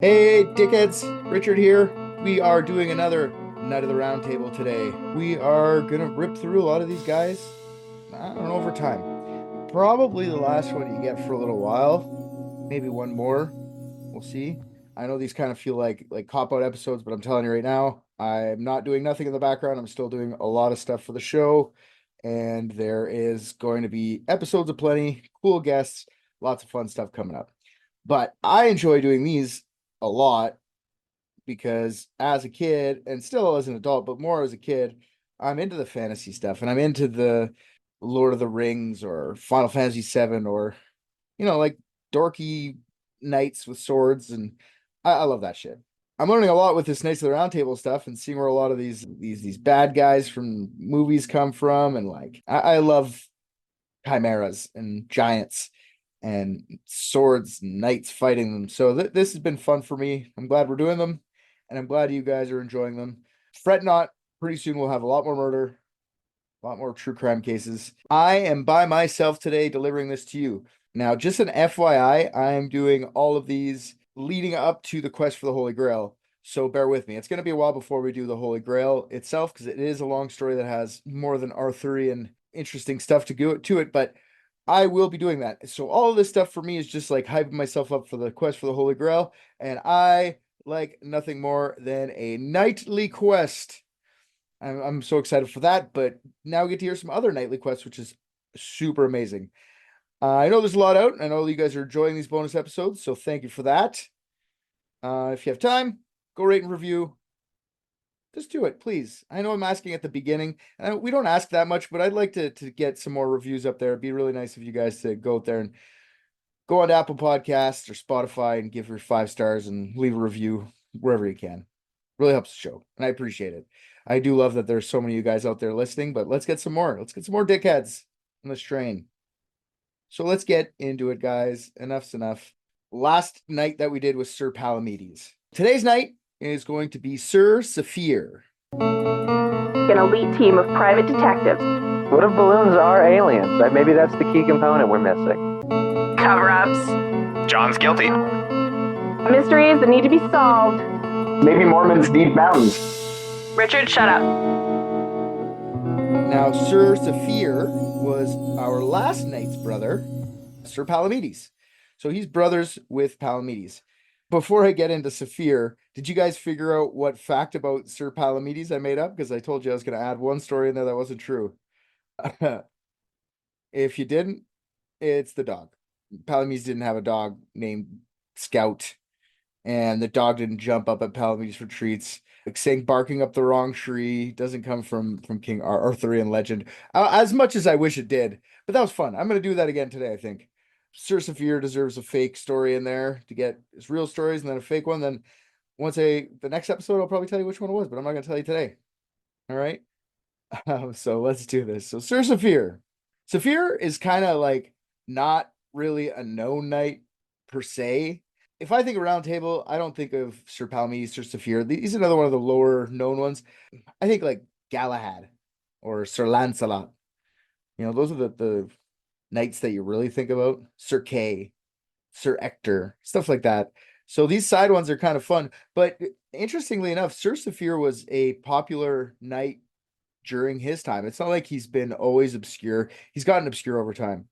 Hey, dickheads, Richard here. We are doing another Night of the Round Table today. We are gonna rip through a lot of these guys, I don't know, over time. Probably the last one you get for a little while, maybe one more. We'll see. I know these kind of feel like cop-out episodes, but I'm telling you right now, I'm not doing nothing in the background. I'm still doing a lot of stuff for the show, and there is going to be episodes aplenty, cool guests, lots of fun stuff coming up. But I enjoy doing these a lot because as a kid and still as an adult, but more as a kid, I'm into the fantasy stuff and I'm into the Lord of the Rings or Final Fantasy VII or, like dorky knights with swords. And I love that shit. I'm learning a lot with this Knights of the Round Table stuff and seeing where a lot of these bad guys from movies come from. And like, I love chimeras and giants and swords and knights fighting them. So this has been fun for me. I'm glad we're doing them, and I'm glad you guys are enjoying them. Fret not, pretty soon we'll have a lot more murder, a lot more true crime cases. I am by myself today delivering this to you. Now, just an FYI, I am doing all of these leading up to the quest for the Holy Grail. So bear with me. It's going to be a while before we do the Holy Grail itself because it is a long story that has more than Arthurian interesting stuff to go to it, but I will be doing that. So all of this stuff for me is just like hyping myself up for the quest for the Holy Grail, and I like nothing more than a nightly quest. I'm so excited for that, but now we get to hear some other nightly quests, which is super amazing. I know there's a lot out. I know you guys are enjoying these bonus episodes, so thank you for that. If you have time, go rate and review. Just do it, please. I know I'm asking at the beginning, and we don't ask that much, but I'd like to get some more reviews up there. It'd be really nice of you guys to go out there and go on to Apple Podcasts or Spotify and give her 5 stars and leave a review wherever you can. Really helps the show, and I appreciate it. I do love that there's so many of you guys out there listening, but let's get some more. Let's get some more dickheads on this train. So let's get into it, guys. Enough's enough. Last night that we did was Sir Palamedes. Today's night is going to be Sir Safir. An elite team of private detectives. What if balloons are aliens? Maybe that's the key component we're missing. Cover-ups. John's guilty. Mysteries that need to be solved. Maybe Mormons need mountains. Richard, shut up. Now, Sir Safir was our last night's brother, Sir Palamedes. So he's brothers with Palamedes. Before I get into Safir, did you guys figure out what fact about Sir Palamedes I made up? Because I told you I was going to add one story in there that wasn't true. If you didn't, it's the dog. Palamedes didn't have a dog named Scout, and the dog didn't jump up at Palamedes for treats. Like saying barking up the wrong tree doesn't come from King Arthurian legend, as much as I wish it did. But that was fun. I'm going to do that again today, I think. Sir Safir deserves a fake story in there to get his real stories and then a fake one. Then the next episode, I'll probably tell you which one it was, but I'm not going to tell you today. All right. So let's do this. So Sir Safir. Safir is kind of like not really a known knight per se. If I think of Round Table, I don't think of Sir Palamedes, Sir Safir. He's another one of the lower known ones. I think like Galahad or Sir Lancelot. Those are the knights that you really think about. Sir Kay, Sir Ector, stuff like that. So these side ones are kind of fun. But interestingly enough, Sir Safir was a popular knight during his time. It's not like he's been always obscure. He's gotten obscure over time.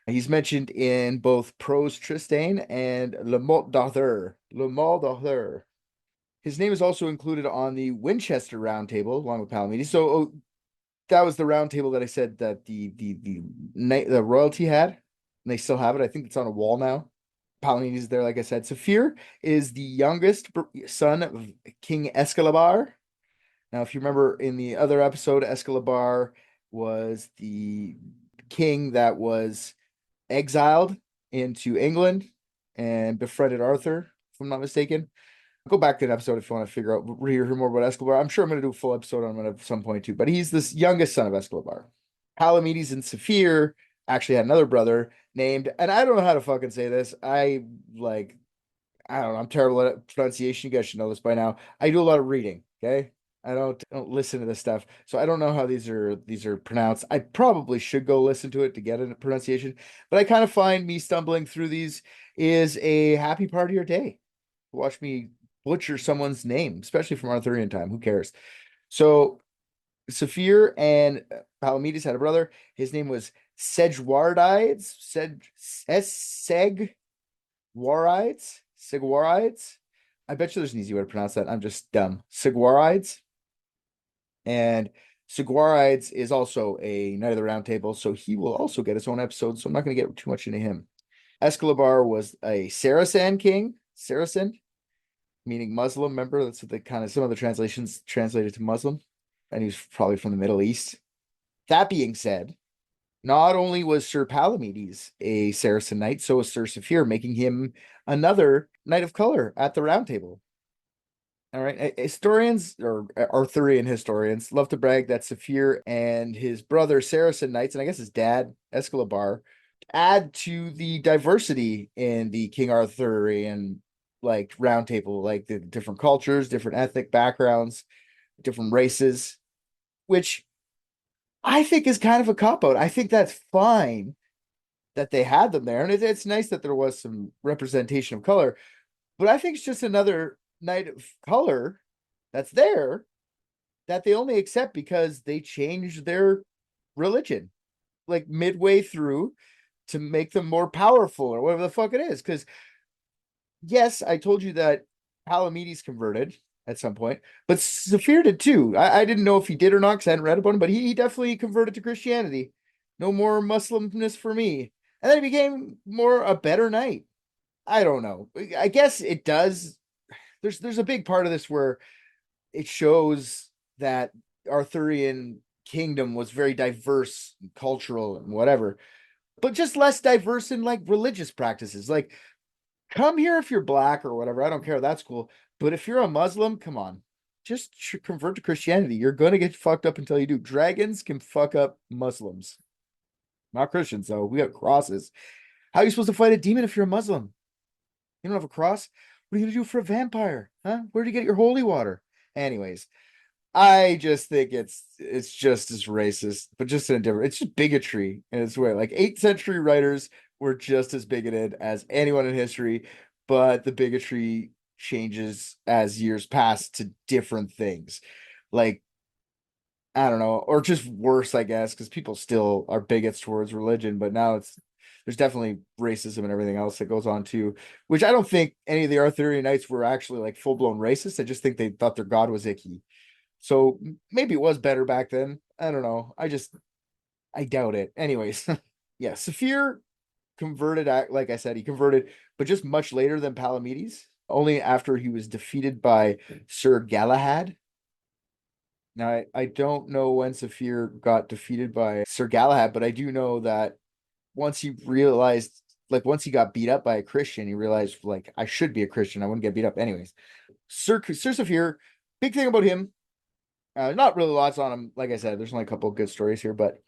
He's mentioned in both Prose Tristan and Le Mot d'Arthur. Le Mot d'Arthur. His name is also included on the Winchester Round Table, along with Palamedes. So that was the round table that I said that the royalty had, and they still have it. I think it's on a wall now. Palamedes is there, like I said. Safir is the youngest son of King Escolabar. Now, if you remember in the other episode, Escolabar was the king that was exiled into England and befriended Arthur, if I'm not mistaken. Go back to an episode if you want to hear more about Escobar. I'm sure I'm going to do a full episode on him at some point too, but he's this youngest son of Escobar. Palamedes and Safir actually had another brother named, and I don't know how to fucking say this. I don't know. I'm terrible at pronunciation. You guys should know this by now. I do a lot of reading. Okay. I don't listen to this stuff, so I don't know how these are pronounced. I probably should go listen to it to get a pronunciation, but I kind of find me stumbling through these is a happy part of your day. Watch me butcher someone's name, especially from Arthurian time. Who cares? So Safir and Palamedes had a brother. His name was Segwarides. Segwarides. I bet you there's an easy way to pronounce that. I'm just dumb. Segwarides. And Segwarides is also a Knight of the Round Table, so he will also get his own episode. So I'm not going to get too much into him. Escolabar was a Saracen king. Saracen, meaning Muslim. Remember, that's what the kind of some of the translations translated to Muslim, and he was probably from the Middle East. That being said, not only was Sir Palamedes a Saracen knight, so was Sir Safir, making him another knight of color at the Round Table. All right, historians or Arthurian historians love to brag that Safir and his brother Saracen knights, and I guess his dad Escolabar, add to the diversity in the King Arthurian like round table, like the different cultures, different ethnic backgrounds, different races, which I think is kind of a cop-out. I think that's fine that they had them there, and it's nice that there was some representation of color, but I think it's just another knight of color that's there that they only accept because they changed their religion like midway through to make them more powerful or whatever the fuck it is. Because yes, I told you that Palamedes converted at some point, but Safir did too. I didn't know if he did or not because I hadn't read about him, but he definitely converted to Christianity. No more Muslimness for me. And then he became more a better knight. I don't know. I guess it does. There's a big part of this where it shows that Arthurian kingdom was very diverse, and cultural, and whatever, but just less diverse in like religious practices. Like, come here if you're black or whatever. I don't care. That's cool. But if you're a Muslim, come on, just convert to Christianity. You're going to get fucked up until you do. Dragons can fuck up Muslims, not Christians, though. We got crosses. How are you supposed to fight a demon if you're a Muslim? You don't have a cross? What are you going to do for a vampire? Huh? Where do you get your holy water? Anyways, I just think it's just as racist, but just in a different, it's just bigotry in its way. Like 8th century writers were just as bigoted as anyone in history, but the bigotry changes as years pass to different things. Like, I don't know, or just worse, I guess, because people still are bigots towards religion, but now there's definitely racism and everything else that goes on too, which I don't think any of the Arthurian knights were actually like full-blown racists. I just think they thought their god was icky. So maybe it was better back then. I don't know. I doubt it. Anyways, yeah, Safir converted, like I said, he converted, but just much later than Palamedes, only after he was defeated by Sir Galahad. Now, I don't know when Safir got defeated by Sir Galahad, but I do know that once he realized, like, once he got beat up by a Christian, he realized, like, I should be a Christian. I wouldn't get beat up. Anyways, Sir Safir, big thing about him, not really lots on him. Like I said, there's only a couple of good stories here, but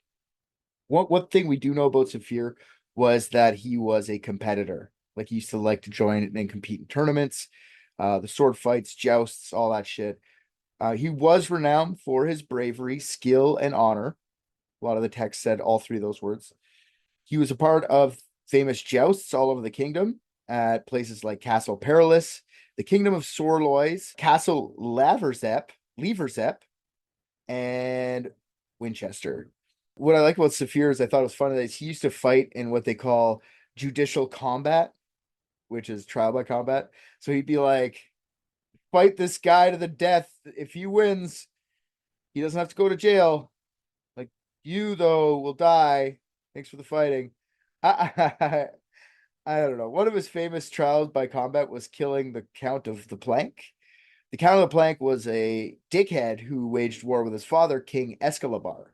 one thing we do know about Safir was that he was a competitor. Like, he used to like to join and compete in tournaments, the sword fights, jousts, all that shit. He was renowned for his bravery, skill, and honor. A lot of the text said all three of those words. He was a part of famous jousts all over the kingdom at places like Castle Perilous, the Kingdom of Sorlois, Castle Leversep, and Winchester. What I like about Safir is I thought it was funny that he used to fight in what they call judicial combat, which is trial by combat. So he'd be like, fight this guy to the death. If he wins, he doesn't have to go to jail. Like, you, though, will die. Thanks for the fighting. I don't know. One of his famous trials by combat was killing the Count of the Plank. The Count of the Plank was a dickhead who waged war with his father, King Escolabar.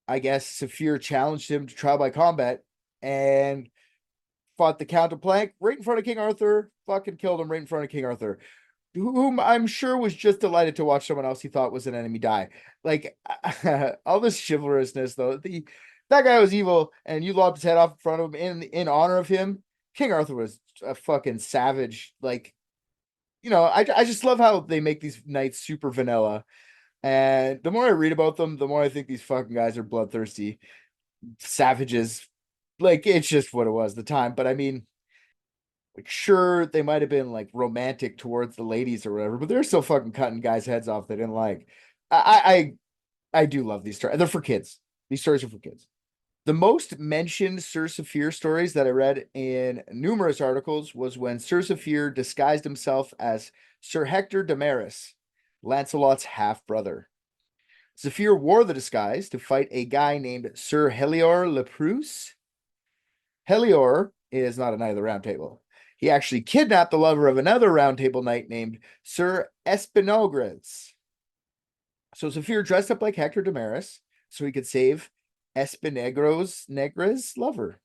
I guess Safir challenged him to trial by combat and fought the Count of Plank right in front of King Arthur, fucking killed him right in front of King Arthur, whom I'm sure was just delighted to watch someone else he thought was an enemy die. Like, all this chivalrousness, though. That guy was evil, and you lopped his head off in front of him in honor of him. King Arthur was a fucking savage. Like, I just love how they make these knights super vanilla. And the more I read about them, the more I think these fucking guys are bloodthirsty savages. Like, it's just what it was at the time. But I mean, Like, sure, they might have been like romantic towards the ladies or whatever, but they're still fucking cutting guys' heads off they didn't like. I do love these stories. They're for kids. These stories are for kids. The most mentioned Sir Safir stories that I read in numerous articles was when Sir Safir disguised himself as Sir Hector de Maris, Lancelot's half brother. Safir wore the disguise to fight a guy named Sir Helior Le Prusse. Helior is not a knight of the round table. He actually kidnapped the lover of another round table knight named Sir Espinogres. So Safir dressed up like Hector de Maris so he could save Negre's lover.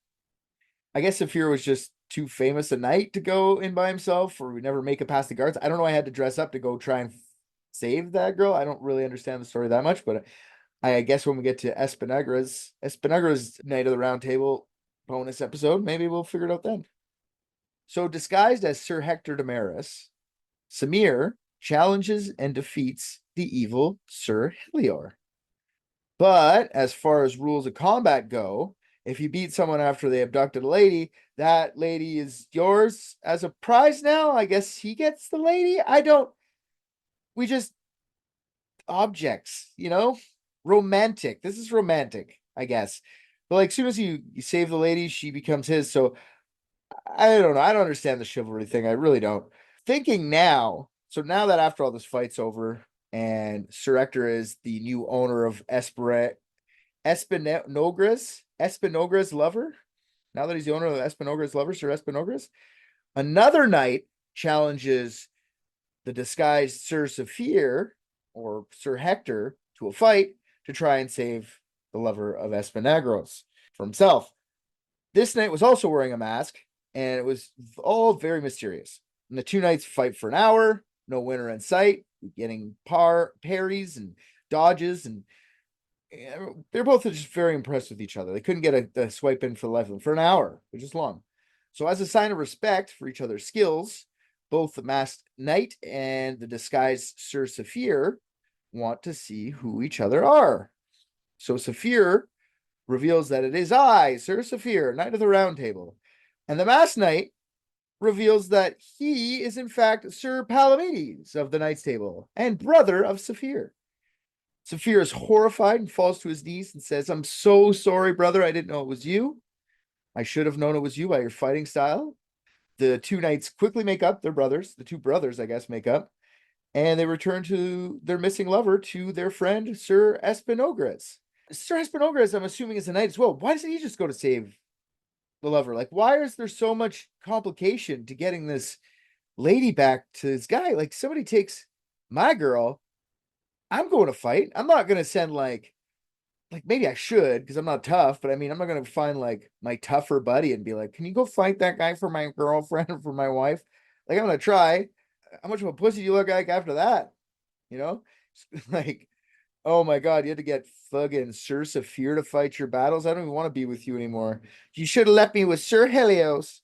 I guess Safir was just too famous a knight to go in by himself, or would never make it past the guards. I don't know. I had to dress up to go try and save that girl. I don't really understand the story that much, but I guess when we get to Espinegras Knight of the Round Table bonus episode, maybe we'll figure it out then. So disguised as Sir Hector de Maris, Samir challenges and defeats the evil Sir Helior. But as far as rules of combat go, if you beat someone after they abducted a lady, that lady is yours as a prize now. I guess he gets the lady. We just objects, romantic. This is romantic, I guess. But like, as soon as you save the lady, she becomes his. So I don't know. I don't understand the chivalry thing. I really don't. Thinking now, so now that after all this fight's over and Sir Hector is the new owner of Espinogres lover, now that he's the owner of Espinogres lover, Sir Espinogres, another knight challenges the disguised Sir Safir or Sir Hector to a fight to try and save the lover of Espinogres for himself. This knight was also wearing a mask, and it was all very mysterious. And the two knights fight for an hour, no winner in sight, getting parries and dodges, and they're both just very impressed with each other. They couldn't get a swipe in for the life of them for an hour, which is long. So as a sign of respect for each other's skills, both the masked knight and the disguised Sir Safir want to see who each other are. So Safir reveals that it is I, Sir Safir, Knight of the Round Table. And the masked knight reveals that he is in fact Sir Palamedes of the Knight's Table and brother of Safir. Safir is horrified and falls to his knees and says, "I'm so sorry, brother. I didn't know it was you. I should have known it was you by your fighting style." The two knights quickly make up. They're brothers. The two brothers, I guess, make up. And they return to their missing lover, to their friend, Sir Espinogres. Sir Espinogres, I'm assuming, is a knight as well. Why doesn't he just go to save the lover? Like, why is there so much complication to getting this lady back to this guy? Like, somebody takes my girl, I'm going to fight. I'm not going to send like maybe I should, because I'm not tough, but I mean, I'm not going to find like my tougher buddy and be like, "Can you go fight that guy for my girlfriend or for my wife?" Like, I'm going to try. How much of a pussy do you look like after that? You know, like, oh my God, you had to get fucking Sir Safir to fight your battles. I don't even want to be with you anymore. You should have left me with Sir Helios.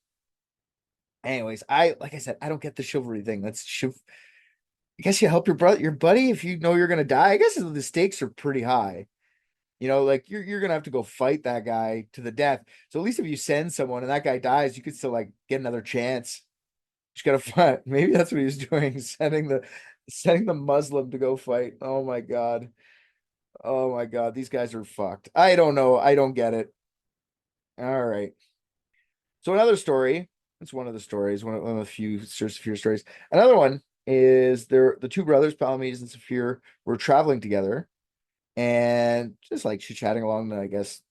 Anyways, like I said, I don't get the chivalry thing. I guess you help your buddy if you know you're gonna die. I guess the stakes are pretty high. Like you're gonna have to go fight that guy to the death. So at least if you send someone and that guy dies, you could still like get another chance. Just gotta fight. Maybe that's what he was doing, sending the Muslim to go fight. Oh my God. Oh my God. These guys are fucked. I don't know. I don't get it. All right. So another story. It's one of the stories, one of the few Sir Safir stories. Another one is the two brothers, Palamedes and Safir, were traveling together and just like chatting along. I guess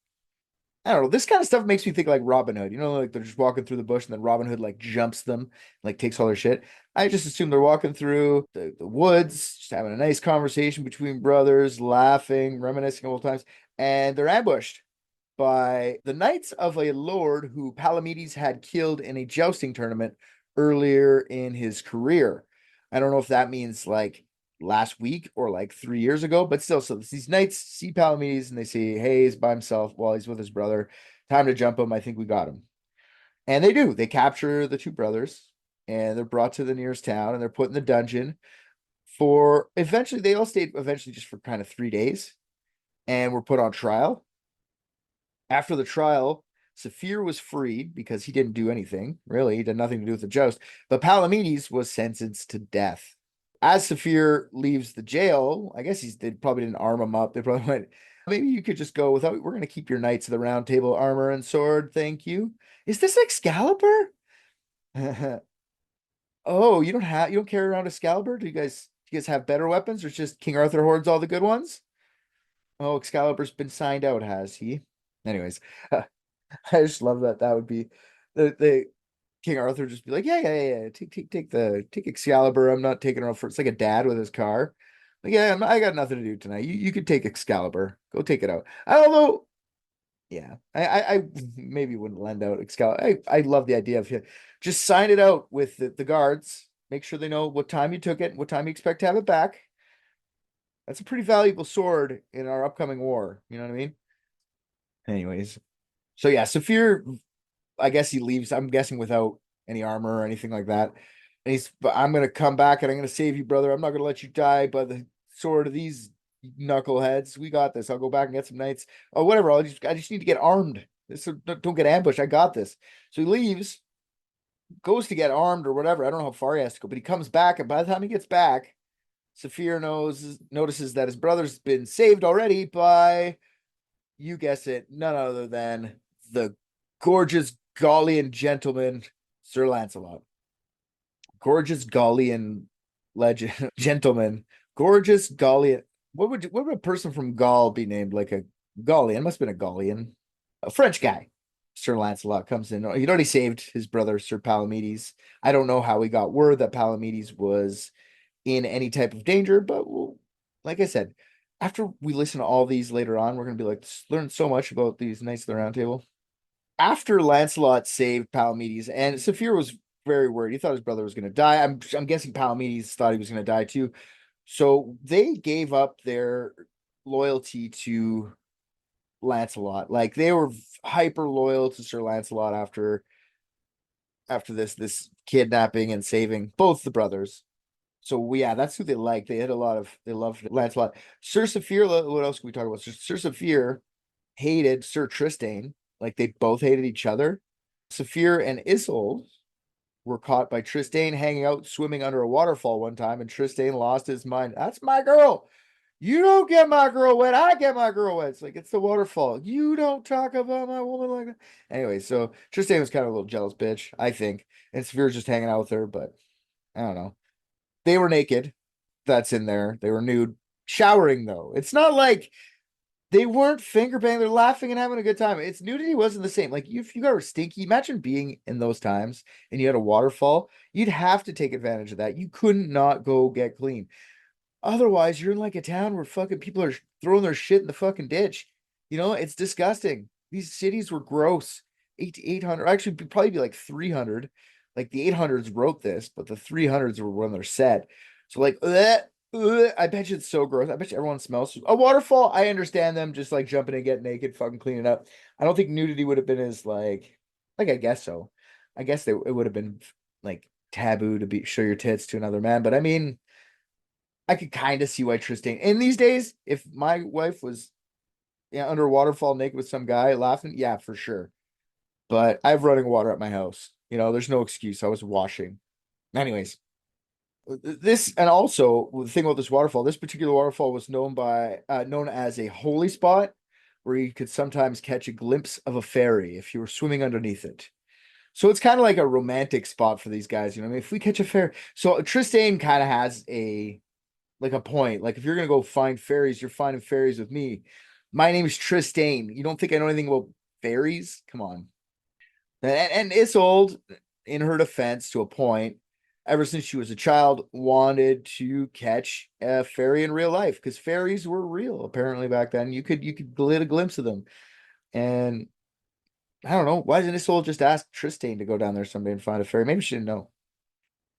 I don't know. This kind of stuff makes me think like Robin Hood. Like they're just walking through the bush and then Robin Hood like jumps them, like takes all their shit. I just assume they're walking through the woods, just having a nice conversation between brothers, laughing, reminiscing of old times, and they're ambushed by the knights of a lord who Palamedes had killed in a jousting tournament earlier in his career. I don't know if that means like last week or like 3 years ago, but still, so these knights see Palamedes and they say, "Hey, he's by himself while he's with his brother. Time to jump him. I think we got him." And they do. They capture the two brothers and they're brought to the nearest town and they're put in the dungeon for eventually, they all stayed eventually just for kind of 3 days and were put on trial. After the trial, Safir was freed because he didn't do anything, really. He did nothing to do with the joust. But Palamedes was sentenced to death. As Safir leaves the jail, I guess they probably didn't arm him up. They probably went, maybe you could just go without, we're going to keep your Knights of the Round Table armor and sword. Thank you. Is this Excalibur? Oh, you don't carry around Excalibur? Do you guys have better weapons, or it's just King Arthur hoards all the good ones? Oh, Excalibur's been signed out, has he? Anyways, I just love that. That would be the King Arthur just be like, yeah. Take Excalibur. I'm not taking her off for. It's like a dad with his car. Like, yeah, I got nothing to do tonight. You could take Excalibur. Go take it out. Although, yeah, I maybe wouldn't lend out Excalibur. I love the idea of just sign it out with the guards. Make sure they know what time you took it, what time you expect to have it back. That's a pretty valuable sword in our upcoming war. You know what I mean? Anyways, so yeah, Safir, I guess he leaves, I'm guessing without any armor or anything like that. And but I'm gonna come back and I'm gonna save you, brother. I'm not gonna let you die by the sword of these knuckleheads. We got this. I'll go back and get some knights. Oh, whatever. I just need to get armed. Don't get ambushed. I got this. So he leaves, goes to get armed or whatever. I don't know how far he has to go, but he comes back, and by the time he gets back, Safir notices that his brother's been saved already by, you guess it, none other than the gorgeous Gaulian gentleman, Sir Lancelot. Gorgeous Gaulian legend gentleman. Gorgeous Gaulian. What would a person from Gaul be named? Like a Gaulian? Must have been a Gaulian. A French guy. Sir Lancelot comes in. He'd already saved his brother, Sir Palamedes. I don't know how he got word that Palamedes was in any type of danger, but like I said, after we listen to all these later on, we're going to be like, learn so much about these Knights of the Round Table. After Lancelot saved Palamedes, and Safir was very worried. He thought his brother was going to die. I'm guessing Palamedes thought he was going to die too. So they gave up their loyalty to Lancelot. Like, they were hyper loyal to Sir Lancelot after this kidnapping and saving both the brothers. So yeah, that's who they liked. They loved Lancelot. Sir Safir, what else can we talk about? Sir Safir hated Sir Tristane. Like, they both hated each other. Safir and Isolde were caught by Tristane hanging out swimming under a waterfall one time, and Tristane lost his mind. That's my girl. You don't get my girl wet. I get my girl wet. It's like, it's the waterfall. You don't talk about my woman like that. Anyway, so Tristane was kind of a little jealous bitch, I think. And Safir's just hanging out with her, but I don't know. They were naked. That's in there. They were nude. Showering, though. It's not like they weren't finger banging. They're laughing and having a good time. It's nudity wasn't the same. Like, if you got stinky, imagine being in those times and you had a waterfall, you'd have to take advantage of that. You couldn't not go get clean. Otherwise, you're in like a town where fucking people are throwing their shit in the fucking ditch. You know, it's disgusting. These cities were gross. 800, actually, probably be like 300. Like, the 800s wrote this, but the 300s were when they're set. So, like, I bet you it's so gross. I bet you everyone smells. A waterfall, I understand them just like jumping and getting naked, fucking cleaning up. I don't think nudity would have been as like I guess so. I guess it would have been like taboo to show your tits to another man. But I mean, I could kind of see why Tristan in these days, if my wife was under a waterfall naked with some guy laughing, yeah, for sure. But I have running water at my house. There's no excuse. I was washing. Anyways, this, and also the thing about this particular waterfall was known as a holy spot, where you could sometimes catch a glimpse of a fairy if you were swimming underneath it. So it's kind of like a romantic spot for these guys. If we catch a fairy, so Tristane kind of has a point. Like, if you're gonna go find fairies, you're finding fairies with me. My name is Tristane. You don't think I know anything about fairies? Come on. And Isolde, in her defense, to a point, ever since she was a child, wanted to catch a fairy in real life, because fairies were real apparently back then. You could get a glimpse of them. And I don't know, why didn't Isolde just ask Tristane to go down there someday and find a fairy? Maybe she didn't know.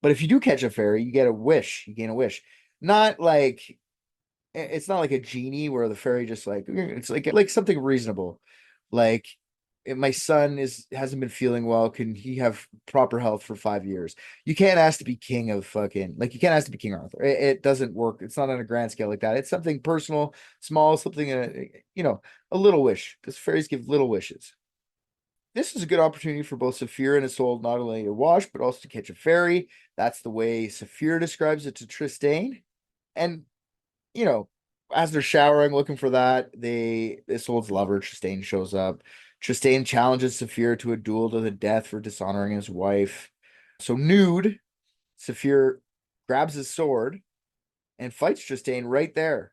But if you do catch a fairy, you get a wish. You gain a wish. Not like, it's not like a genie where the fairy just like, it's like something reasonable. Like, my son hasn't been feeling well. Can he have proper health for 5 years? You can't ask to be king of fucking, like, you can't ask to be King Arthur. It doesn't work. It's not on a grand scale like that. It's something personal, small, something, a little wish, because fairies give little wishes. this is a good opportunity for both Safir and Isolde not only to wash, but also to catch a ferry. That's the way Safir describes it to Tristane. And, as they're showering, looking for that, Isolde's lover, Tristane, shows up. Tristane challenges Safir to a duel to the death for dishonoring his wife. So nude, Safir grabs his sword and fights Tristane right there.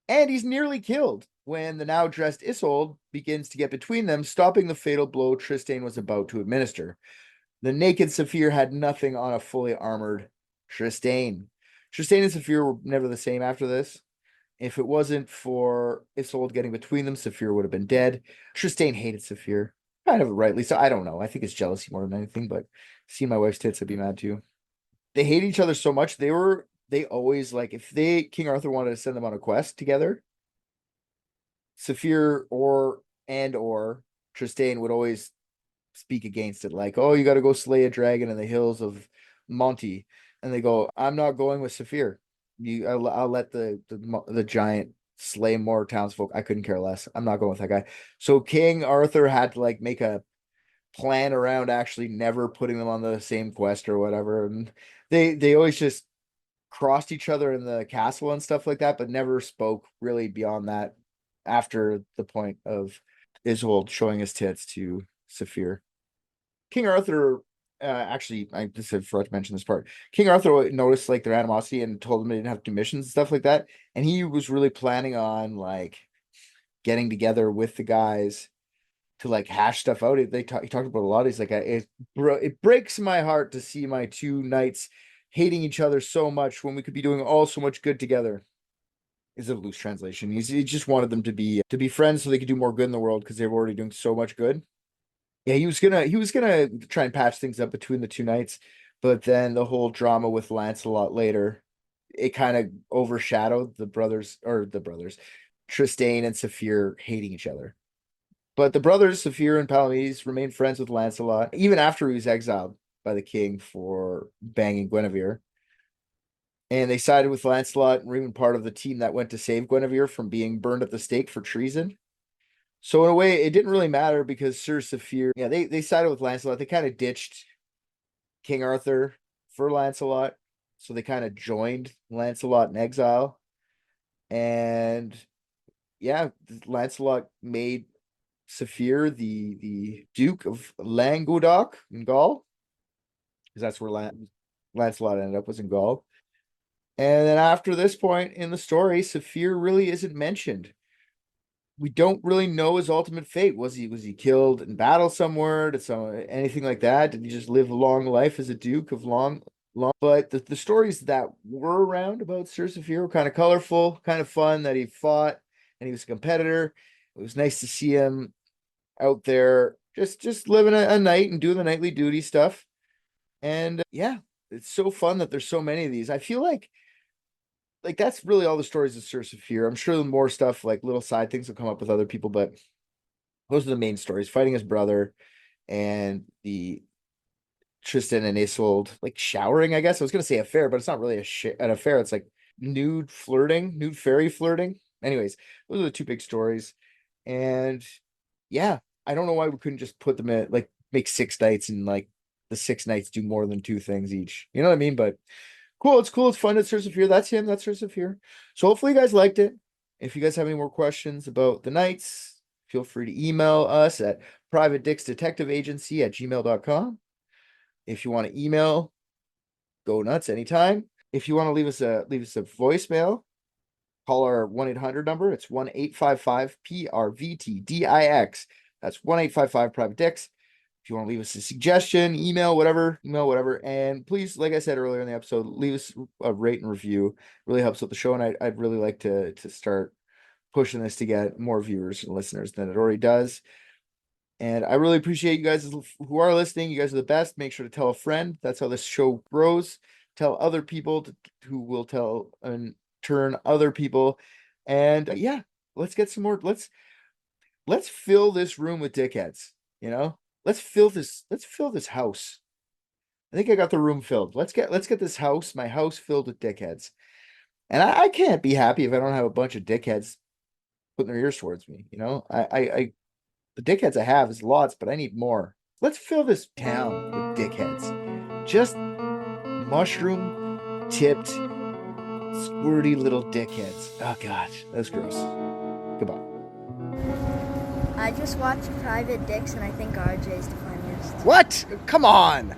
And he's nearly killed when the now dressed Isolde begins to get between them, stopping the fatal blow Tristane was about to administer. The naked Safir had nothing on a fully armored Tristane. Tristane and Safir were never the same after this. If it wasn't for Isolde getting between them, Safir would have been dead. Tristane hated Safir, kind of rightly so. I don't know. I think it's jealousy more than anything, but seeing my wife's tits, I'd be mad too. They hate each other so much. They always, like, if King Arthur wanted to send them on a quest together, Safir or Tristane would always speak against it, like, oh, you got to go slay a dragon in the hills of Monty, and they go, I'm not going with Safir. I'll let the giant slay more townsfolk. I couldn't care less. I'm not going with that guy. So King Arthur had to like make a plan around actually never putting them on the same quest or whatever, and they always just crossed each other in the castle and stuff like that, but never spoke really beyond that after the point of Isolde showing his tits to Safir. King Arthur, actually, I just forgot to mention this part. King Arthur noticed like their animosity and told them they didn't have to do missions and stuff like that. And he was really planning on like getting together with the guys to like hash stuff out. He talked about a lot. He's like, it breaks my heart to see my two knights hating each other so much when we could be doing all so much good together. Is a loose translation. He just wanted them to be friends so they could do more good in the world because they were already doing so much good. Yeah, he was gonna try and patch things up between the two knights, but then the whole drama with Lancelot later, it kind of overshadowed the brothers, Tristane and Safir hating each other. But the brothers, Safir and Palamedes, remained friends with Lancelot, even after he was exiled by the king for banging Guinevere. And they sided with Lancelot and were even part of the team that went to save Guinevere from being burned at the stake for treason. So in a way, it didn't really matter because Sir Safir, yeah, they sided with Lancelot. They kind of ditched King Arthur for Lancelot. So they kind of joined Lancelot in exile. And yeah, Lancelot made Safir the Duke of Languedoc in Gaul. Because that's where Lancelot ended up, was in Gaul. And then after this point in the story, Safir really isn't mentioned. We don't really know his ultimate fate. Was he killed in battle somewhere? Anything like that? Did he just live a long life as a duke of long? But the stories that were around about Sir Safir were kind of colorful, kind of fun. That he fought and he was a competitor. It was nice to see him out there, just living a night and doing the nightly duty stuff. And yeah, it's so fun that there's so many of these. I feel like that's really all the stories of Sir Safir. I'm sure more stuff, like little side things, will come up with other people, but those are the main stories: fighting his brother and the Tristan and Isolde like showering. I guess I was gonna say affair, but it's not really an affair. It's like nude fairy flirting. Anyways, those are the two big stories, and yeah, I don't know why we couldn't just put them in like make 6 nights and like the 6 nights do more than 2 things each. You know what I mean? But cool. It's cool. It's fun. It's Sir Safir. That's him. That's Sir Safir. So hopefully you guys liked it. If you guys have any more questions about the Knights, feel free to email us at privatedicksdetectiveagency@gmail.com. If you want to email, go nuts anytime. If you want to leave us a voicemail, call our 1-800 number. It's 1-855-PRVTDIX. That's 1-855-PRIVATE-DICKS. If you want to leave us a suggestion, email whatever. And please, like I said earlier in the episode, leave us a rate and review. It really helps with the show, and I'd really like to start pushing this to get more viewers and listeners than it already does. And I really appreciate you guys who are listening. You guys are the best. Make sure to tell a friend. That's how this show grows. Tell other people who will tell and turn other people. And yeah, let's get some more. Let's fill this room with dickheads. Let's fill this house. I think I got the room filled. Let's get my house filled with dickheads. And I can't be happy if I don't have a bunch of dickheads putting their ears towards me. The dickheads I have is lots, but I need more. Let's fill this town with dickheads. Just mushroom-tipped, squirty little dickheads. Oh, God. That's gross. Goodbye. I just watched Private Dicks, and I think RJ's the funniest. What? Come on.